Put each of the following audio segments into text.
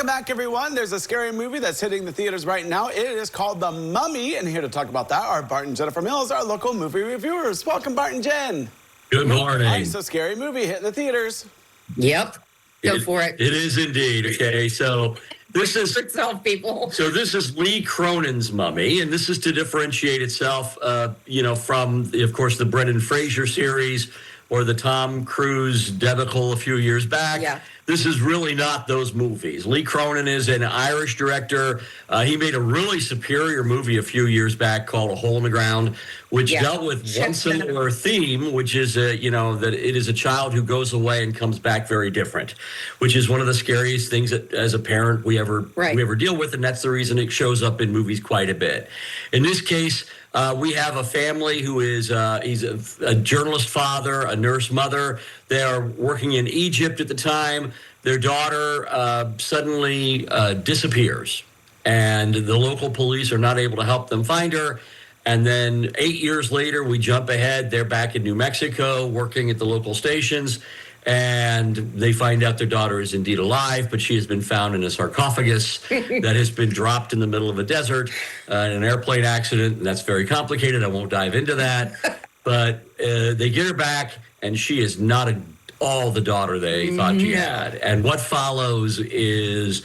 Welcome back, everyone. There's a scary movie that's hitting the theaters right now. It is called The Mummy, and here to talk about that are Bart and Jennifer Mills, our local movie reviewers. Welcome, Bart and Jen. Good morning. All right, so scary movie hitting the theaters. Yep. Go for it. It is indeed. Okay, so this is people. So this is Lee Cronin's Mummy, and this is to differentiate itself, from, of course, the Brendan Fraser series or the Tom Cruise debacle a few years back. Yeah. This is really not those movies. Lee Cronin is an Irish director. He made a really superior movie a few years back called A Hole in the Ground, which dealt with one similar theme, which is, that it is a child who goes away and comes back very different, which is one of the scariest things that, as a parent, we ever deal with, and that's the reason it shows up in movies quite a bit. In this case, we have a family who is he's a journalist father, a nurse mother. They are working in Egypt at the time. Their daughter suddenly disappears, and the local police are not able to help them find her. And then 8 years later, we jump ahead. They're back in New Mexico working at the local stations, and they find out their daughter is indeed alive, but she has been found in a sarcophagus that has been dropped in the middle of a desert in an airplane accident. And that's very complicated. I won't dive into that. But they get her back, and she is not all the daughter they thought she had. And what follows is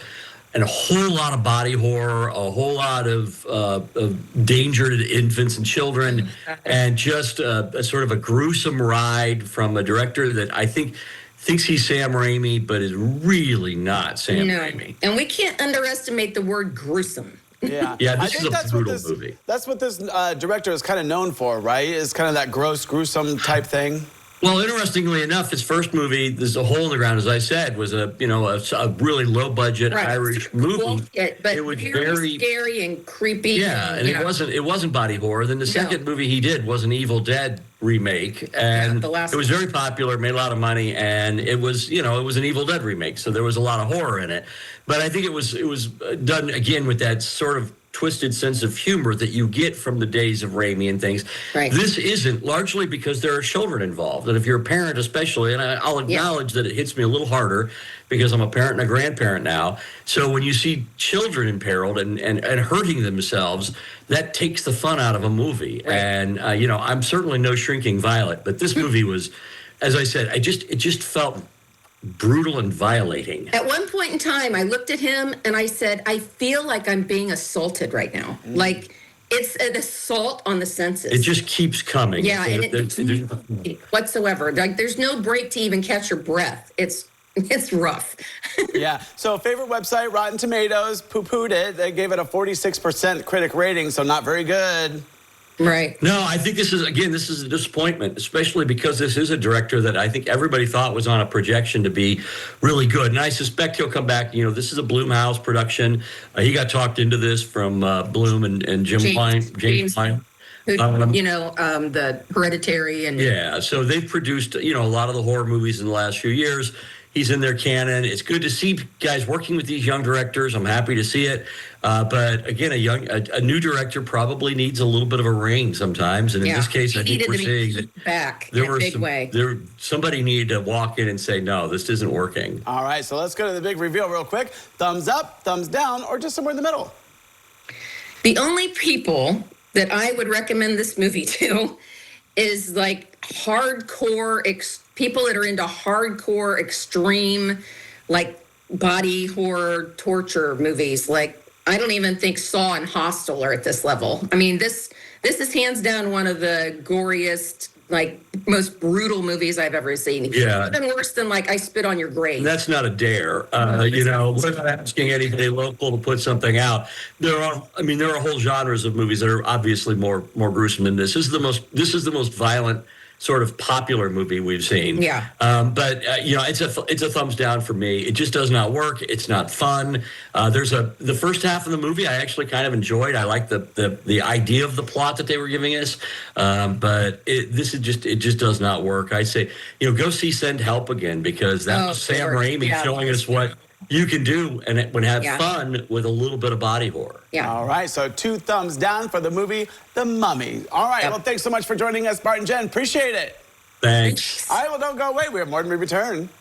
a whole lot of body horror, a whole lot of danger to infants and children, and just a sort of a gruesome ride from a director that I think thinks he's Sam Raimi, but is really not Sam Raimi. And we can't underestimate the word gruesome. Yeah, this is a brutal movie. That's what this director is kind of known for, right? Is kind of that gross, gruesome type thing. Well, interestingly enough, his first movie, "There's a Hole in the Ground," as I said, was a really low budget Irish movie. But it was very scary and creepy. Yeah, and it wasn't body horror. Then the second movie he did was an Evil Dead remake, and it was very popular, made a lot of money, and it was an Evil Dead remake, so there was a lot of horror in it. But I think it was done again with that sort of twisted sense of humor that you get from the days of Raimi and things. Right. This isn't, largely because there are children involved. And if you're a parent especially, and I'll acknowledge that it hits me a little harder because I'm a parent and a grandparent now. So when you see children imperiled and hurting themselves, that takes the fun out of a movie. Right. And, I'm certainly no Shrinking Violet, but this movie was, as I said, it just felt brutal and violating. At one point in time, I looked at him and I said, I feel like I'm being assaulted right now. Like, it's an assault on the senses. It just keeps coming. Yeah, and whatsoever. Like, there's no break to even catch your breath. It's rough. Yeah. So favorite website, Rotten Tomatoes, poo-pooed it. They gave it a 46% critic rating, so not very good. Right. No, I think this is a disappointment, especially because this is a director that I think everybody thought was on a projection to be really good. And I suspect he'll come back. This is a Blumhouse production. He got talked into this from Bloom and James Klein. The Hereditary and... Yeah, so they've produced, a lot of the horror movies in the last few years. He's in their canon. It's good to see guys working with these young directors. I'm happy to see it. But again, a new director probably needs a little bit of a ring sometimes. And in this case, I think we're seeing that somebody needed to walk in and say, no, this isn't working. All right, so let's go to the big reveal real quick. Thumbs up, thumbs down, or just somewhere in the middle. The only people that I would recommend this movie to is like hardcore people that are into hardcore, extreme, like body horror, torture movies. Like, I don't even think Saw and Hostel are at this level. I mean, this is hands down one of the goriest, like, most brutal movies I've ever seen. Yeah. Even worse than, like, I Spit on Your Grave. That's not a dare. We're not asking anybody local to put something out. There are whole genres of movies that are obviously more gruesome than this. This is the most violent sort of popular movie we've seen. Yeah. But it's a thumbs down for me. It just does not work. It's not fun. The first half of the movie I actually kind of enjoyed. I like the idea of the plot that they were giving us. But it just does not work. I say, go see Send Help again, because that was Sam Raimi showing us what you can do and have fun with a little bit of body horror. Yeah. All right, so 2 thumbs down for the movie The Mummy. All right, well, thanks so much for joining us, Bart and Jen. Appreciate it. Thanks. All right, well, don't go away. We have more when we return.